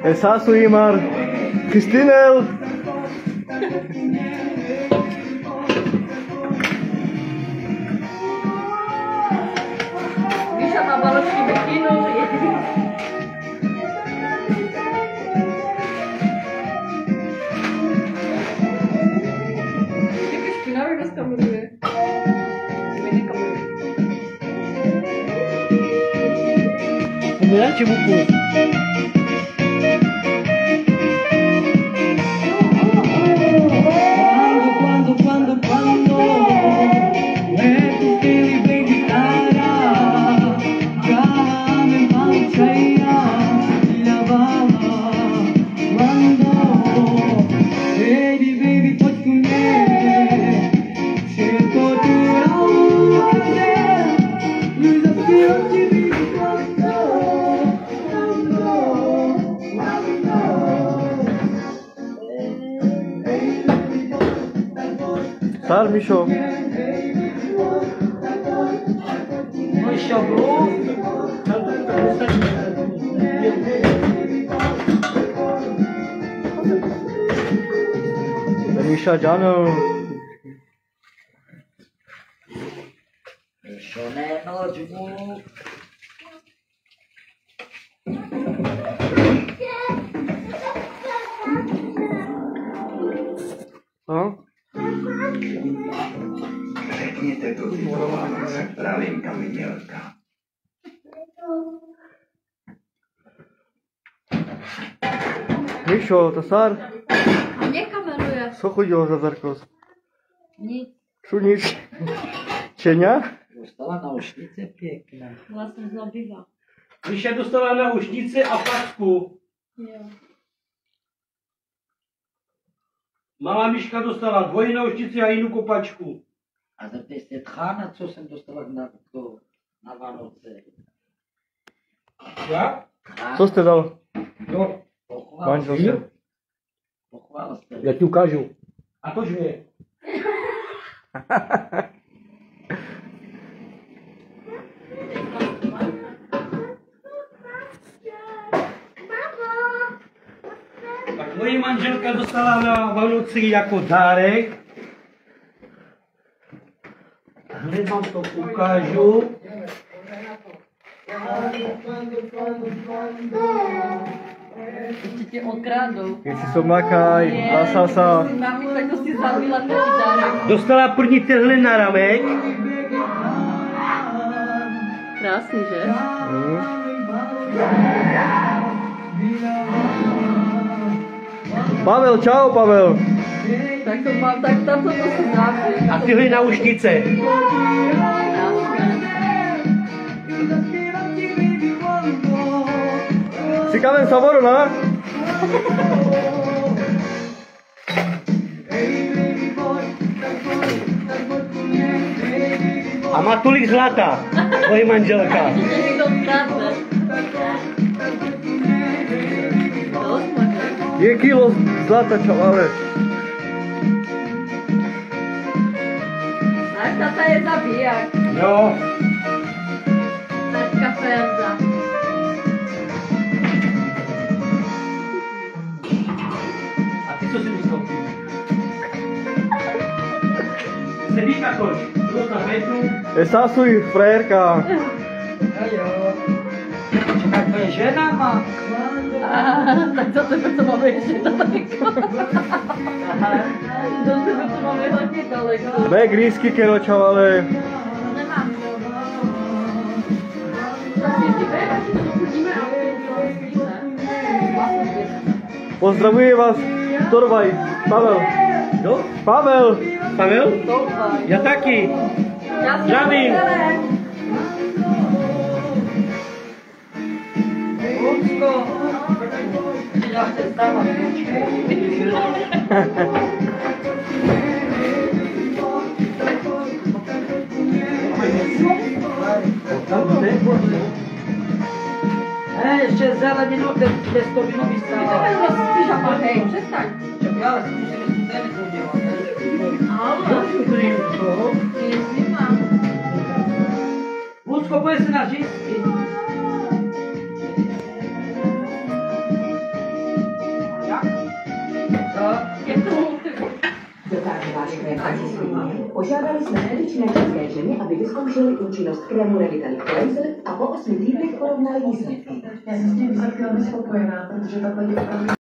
Esasu Imar, Kristinel. Míša má baločky bikinu. Jaké špinavé dneska mluvuje. Pomíranče buku. Star, Mišo. Mišo, bro. Miša, Jano. Mišo, nenoč mu. Řekněte to tituláce, pravinka Mělka. Mišo, to Star. A mě kameruje. Co chodilo za Zarkos? Nic. Šunič. Čeňa? Dostala naušnice pěkné. Vlastně zlobila. Míša dostala náušnice a packu. Jo. Malá Míška dostala dvojí náušnici a jinou kopačku. A zeptej se tchána, co jsem dostala na Vánoce. Jak? Co jste dal? Jo. Pochvál se. Manželce. Pochvál se. Já ti ukážu. A tož mě. Tak moje manželka dostala na Vánoci jako dárek. Hned vám to ukážu. Ještě tě okradou. Jestli jsou makaj, lasasa. Mami, tak to si zavila ten dárek. Dostala první tenhle náramek. Krásný, že? Pavel, čau Pavel. Tak to mám, tak tam to se závěr. A tyhle náušnice. Si kamen Savoru, ne? A má tolik zlata. Moje manželka. Někdo ukradne. Je kilo zlata, čavale. Náš tata je zabiják. Jo. Taťka Ferda. A ty co si vystoupil? Sedíš na koč. Dost na hajtu. Esasuj, frajerka. Jo. Čeká tvoje žena má. Tak za tebe to máme ještě daleko. Do tebe to máme hodně daleko. Dve grísky, kero, čavale. Nemám. Tak si ti bereš, to budíme a Pozdravuje vás Torvaj. Pavel. Jo? Pavel. Pavel? Doufám. Já taky. Zdravím. Lucko. Já se stávám. Ještě zeleninu, těstovinu vystává. Pyžama, hej, přestaň. Já si musím zelenicu udělat. Ale, jestli mám. Lucko, pojď se na řízky. Dotáže váš krém antisklidný. Požádali jsme dotyčné české ženy, aby vyzkoušeli účinnost krému Revitalik Cleanser a po 8 týdnech porovnali výsledky. Já jsem s tím za chvíli spokojená, protože takhle